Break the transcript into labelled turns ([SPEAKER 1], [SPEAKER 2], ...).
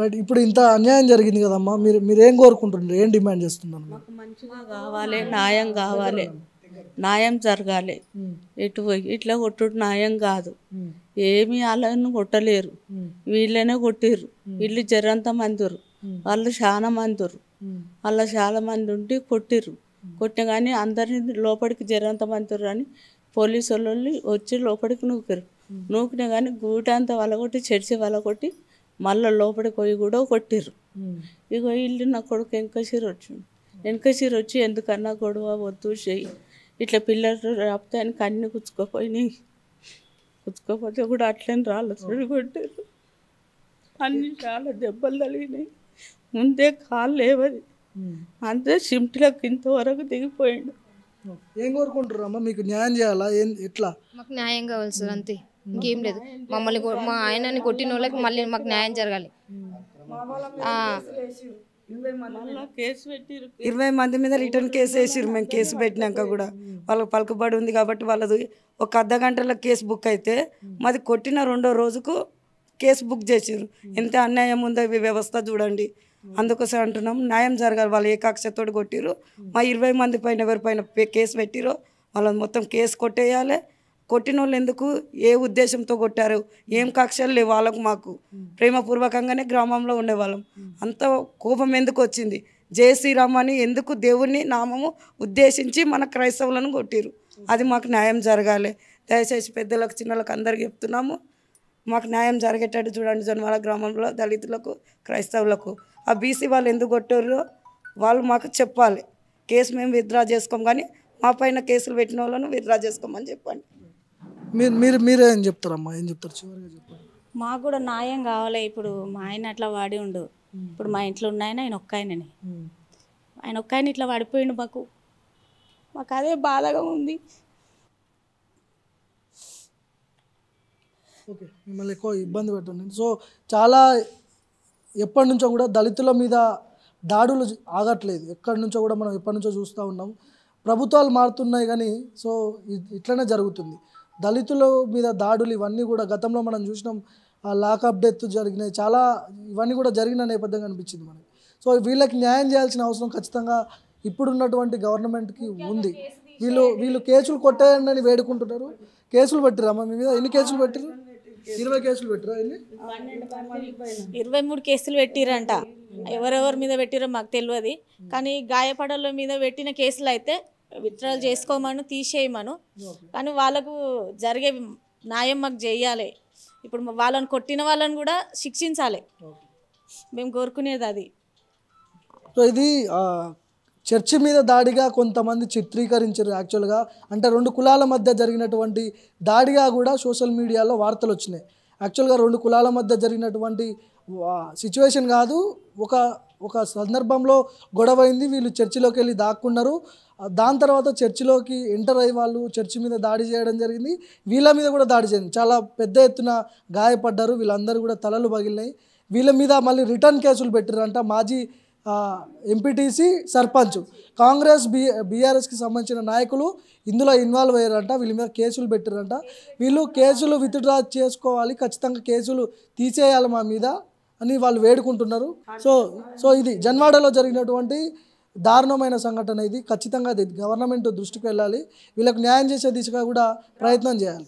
[SPEAKER 1] Right. ఇప్పుడు ఇంత అన్యాయం జరిగింది కదమ్మా, మీరేం కోరుకుంటున్నారు, ఏం డిమాండ్ చేస్తున్నారు?
[SPEAKER 2] మాకు మంచిగా కావాలి, న్యాయం కావాలి, న్యాయం జరగాలి. ఇటు పోయి ఇట్లా కొట్టుడు న్యాయం కాదు. ఏమి వాళ్ళని కొట్టలేరు, వీళ్ళనే కొట్టిర్రు. వీళ్ళు జరంత మందిరు, వాళ్ళు చాలా మందిరు. వాళ్ళ చాలా మంది ఉండి కొట్టిర్రు. కొట్టిన కానీ అందరిని లోపలికి జరంత మందిరు అని పోలీసు వాళ్ళు వచ్చి లోపలికి నూకిరు. నూకినా కానీ గూటంతా వలగొట్టి చర్చి వలగొట్టి మళ్ళీ లోపలికి పోయి కూడా కొట్టిర్రు. ఇగో ఇల్లు నా కొడుకు వెనకసీరు వచ్చి ఎందుకన్నా గొడవ వద్దు చెయ్యి, ఇట్లా పిల్లలు రాపితే అని కన్నీ కుచ్చుకోపోయినాయి. కుచ్చుకోపోతే కూడా అట్లని రాళ్ళు కొట్టారు. అన్ని చాలా దెబ్బలు తగిలినాయి. ముందే కాళ్ళు లేవది, అంతే సిమ్టిలోకి ఇంతవరకు దిగిపోయిండు.
[SPEAKER 1] ఏం కోరుకుంటారు అమ్మ, మీకు న్యాయం చేయాలా, ఎట్లా?
[SPEAKER 3] మాకు న్యాయం కావాలి సార్, అంతే, ఇంకేం లేదు. మమ్మల్ని మా ఆయనని కొట్టిన వాళ్ళకి మళ్ళీ మాకు న్యాయం జరగాలి.
[SPEAKER 4] 20 మంది మీద రిటర్న్ కేసు వేసిర్రు. మేము కేసు పెట్టినాక కూడా వాళ్ళకి పలుకుబడి ఉంది కాబట్టి వాళ్ళది ఒక అర్ధ గంటలో కేసు బుక్ అయితే మాది కొట్టిన 2వ రోజుకు కేసు బుక్ చేసిర్రు. ఎంత అన్యాయం ఉందో ఈ వ్యవస్థ చూడండి. అందుకోసం అంటున్నాం, న్యాయం జరగాలి. వాళ్ళు ఏ కక్షతోటి కొట్టిర్రు, మా 20 మంది పైన ఎవరిపైన కేసు పెట్టిరో వాళ్ళని మొత్తం కేసు కొట్టేయాలి. కొట్టిన వాళ్ళు ఎందుకు, ఏ ఉద్దేశంతో కొట్టారు, ఏం కక్షలు లేవు వాళ్ళకు. మాకు ప్రేమపూర్వకంగానే గ్రామంలో ఉండేవాళ్ళం. అంత కోపం ఎందుకు వచ్చింది? జై శ్రీరామ్ అని ఎందుకు దేవుని నామము ఉద్దేశించి మన క్రైస్తవులను కొట్టిరు. అది మాకు న్యాయం జరగాలి. దయచేసి పెద్దలకు చిన్నలకు అందరికి చెప్తున్నాము, మాకు న్యాయం జరిగేటట్టు చూడండి. జొన్నవాడ గ్రామంలో దళితులకు క్రైస్తవులకు ఆ బీసీ వాళ్ళు ఎందుకు కొట్టారో వాళ్ళు మాకు చెప్పాలి. కేసు మేము విత్డ్రా చేసుకోం, కానీ మా పైన కేసులు పెట్టిన వాళ్ళను విత్డ్రా చేసుకోమని చెప్పండి.
[SPEAKER 1] మీరేం చెప్తారమ్మా, ఏం చెప్తారు చివరిగా చెప్పండి?
[SPEAKER 2] మాకు కూడా న్యాయం కావాలి. ఇప్పుడు మా ఆయన అట్లా వాడి ఉండు, ఇప్పుడు మా ఇంట్లో ఉన్నాయన ఆయన ఒక్క ఆయనని, ఆయన ఒక్క ఆయన ఇట్లా పడిపోయిండు. మాకు అదే బాధగా ఉంది.
[SPEAKER 1] ఓకే, మిమ్మల్ని ఎక్కువ ఇబ్బంది పెట్టండి. సో చాలా ఎప్పటి నుంచో కూడా దళితుల మీద దాడులు ఆగట్లేదు. ఎక్కడి నుంచో కూడా మనం ఎప్పటి నుంచో చూస్తూ ఉన్నాం. ప్రభుత్వాలు మారుతున్నాయి కానీ సో ఇట్లనే జరుగుతుంది. దళితుల మీద దాడులు ఇవన్నీ కూడా గతంలో మనం చూసినాం. లాకప్ డెత్ జరిగినాయి, చాలా ఇవన్నీ కూడా జరిగిన నేపథ్యం అనిపించింది మనకి. సో వీళ్ళకి న్యాయం చేయాల్సిన అవసరం ఖచ్చితంగా ఇప్పుడున్నటువంటి గవర్నమెంట్కి ఉంది. వీళ్ళు కేసులు కొట్టేయండి అని వేడుకుంటున్నారు. కేసులు పెట్టిరా అమ్మ మీ మీద? ఎన్ని కేసులు పెట్టిరు? 20 కేసులు పెట్టిరా?
[SPEAKER 2] 23 కేసులు పెట్టిరంట. ఎవరెవరి మీద పెట్టిరో మాకు తెలియదు, కానీ గాయపడల మీద పెట్టిన కేసులు అయితే విత్డ్రాల్ చేసుకోమను, తీసేయమను. కానీ వాళ్ళకు జరిగే న్యాయం మాకు చేయాలి. ఇప్పుడు వాళ్ళని కొట్టిన వాళ్ళని కూడా శిక్షించాలి, మేము కోరుకునేది అది.
[SPEAKER 1] సో ఇది చర్చి మీద దాడిగా కొంతమంది చిత్రీకరించారు. యాక్చువల్గా అంటే 2 కులాల మధ్య జరిగినటువంటి దాడిగా కూడా సోషల్ మీడియాలో వార్తలు వచ్చినాయి. యాక్చువల్గా 2 కులాల మధ్య జరిగినటువంటి సిచ్యువేషన్ కాదు, ఒక సందర్భంలో గొడవ అయింది. వీళ్ళు చర్చిలోకి వెళ్ళి దాక్కున్నారు. దాని తర్వాత చర్చిలోకి ఎంటర్ అయ్యి వాళ్ళు చర్చి మీద దాడి చేయడం జరిగింది. వీళ్ళ మీద కూడా దాడి చేయండి, చాలా పెద్ద ఎత్తున గాయపడ్డారు. వీళ్ళందరూ కూడా తలలు పగిలినాయి. వీళ్ళ మీద మళ్ళీ రిటర్న్ కేసులు పెట్టారంట. మాజీ ఎంపీటీసీ, సర్పంచ్, కాంగ్రెస్ బీఆర్ఎస్కి సంబంధించిన నాయకులు ఇందులో ఇన్వాల్వ్ అయ్యారంట. వీళ్ళ మీద కేసులు పెట్టారంట. వీళ్ళు కేసులు విత్డ్రా చేసుకోవాలి, ఖచ్చితంగా కేసులు తీసేయాలి మా మీద అని వాళ్ళు వేడుకుంటున్నారు. సో ఇది జన్వాడలో జరిగినటువంటి దారుణమైన సంఘటన. ఇది ఖచ్చితంగా గవర్నమెంట్ దృష్టికి వెళ్ళాలి. వీళ్ళకి న్యాయం చేసే దిశగా కూడా ప్రయత్నం చేయాలి.